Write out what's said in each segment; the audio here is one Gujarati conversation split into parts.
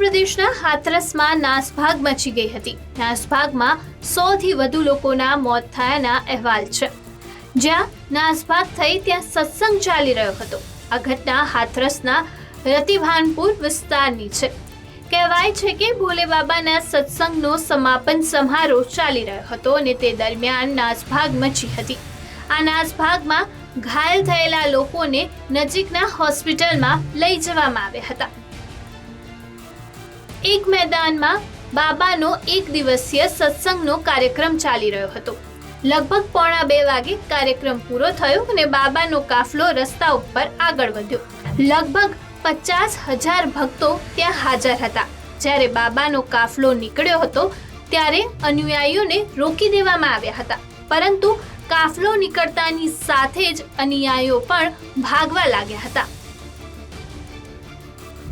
પ્રદેશના હાથરસમાં નાસભાગ મચી ગઈ હતી. નાસભાગમાં 100થી વધુ લોકોના મોત થયાના અહેવાલ છે. જ્યાં નાસભાગ થઈ ત્યાં સત્સંગ ચાલી રહ્યો હતો. આ ઘટના હાથરસના રતિભાનપુર વિસ્તારની છે. કહેવાય છે કે ભોલે બાબાના સત્સંગનો સમાપન સમારોહ ચાલી રહ્યો હતો અને તે દરમિયાન નાસભાગ મચી હતી. આ નાસભાગમાં ઘાયલ થયેલા લોકોને નજીકના હોસ્પિટલમાં લઈ જવામાં આવ્યા હતા. એક મેદાનમાં બાબાનો એક દિવસીય સત્સંગનો કાર્યક્રમ ચાલી રહ્યો હતો. લગભગ 1:45 વાગે કાર્યક્રમ પૂરો થયો અને બાબાનો કાફલો રસ્તા ઉપર આગળ વધ્યો. લગભગ 50,000 ભક્તો ત્યાં હાજર હતા. જ્યારે બાબાનો કાફલો નીકળ્યો હતો ત્યારે અનુયાયીઓને રોકી દેવામાં આવ્યા હતા. પરંતુ કાફલો નીકળતાની સાથે જ અનુયાયીઓ પણ ભાગવા લાગ્યા હતા.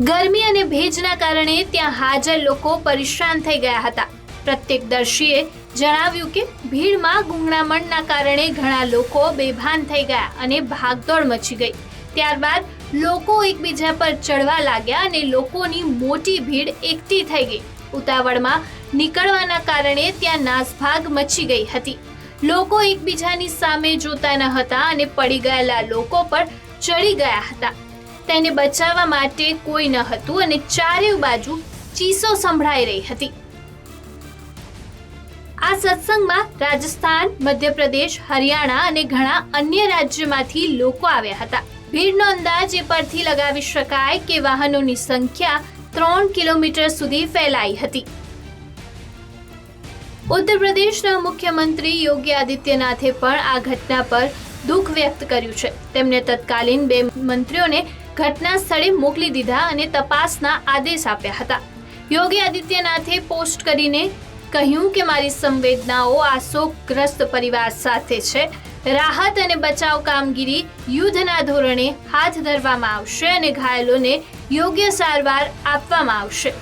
ગરમી અને ભેજના કારણે ત્યાં હાજર લોકો પરેશાન થઈ ગયા હતા. પ્રત્યક્ષદર્શીએ જણાવ્યું કે ભીડમાં ગૂંગળામણના કારણે ઘણા લોકો બેભાન થઈ ગયા અને ભાગદોડ મચી ગઈ. ત્યારબાદ લોકો એકબીજા પર ચડવા લાગ્યા અને લોકોની મોટી ભીડ એકઠી થઈ ગઈ. ઉતાવળમાં નીકળવાના કારણે ત્યાં નાસભાગ મચી ગઈ હતી. લોકો એકબીજાની સામે જોતા ન હતા અને પડી ગયેલા લોકો પર ચડી ગયા હતા. તેને બચાવવા માટે કોઈ ન હતું અને ચારે બાજુ ચીસો સંભળાઈ રહી હતી. આ સત્સંગમાં રાજસ્થાન, મધ્યપ્રદેશ, હરિયાણા અને ઘણા અન્ય રાજ્યોમાંથી લોકો આવ્યા હતા. ભીડનો અંદાજ એ પરથી લગાવી શકાય કે વાહનોની સંખ્યા 3 કિલોમીટર સુધી ફેલાઈ હતી. ઉત્તર પ્રદેશના મુખ્યમંત્રી યોગી આદિત્યનાથે પણ આ ઘટના પર દુઃખ વ્યક્ત કર્યું છે. તેમણે તત્કાલીન 2 મંત્રીઓને ઘટના સ્થળે મોકલી દીધા અને તપાસના આદેશ આપ્યા હતા. યોગી આદિત્યનાથે પોસ્ટ કરીને કહ્યું કે મારી સંવેદનાઓ આ શોકગ્રસ્ત પરિવાર સાથે છે. રાહત અને બચાવ કામગીરી યુદ્ધના ધોરણે હાથ ધરવામાં આવશે અને ઘાયલોને યોગ્ય સારવાર આપવામાં આવશે.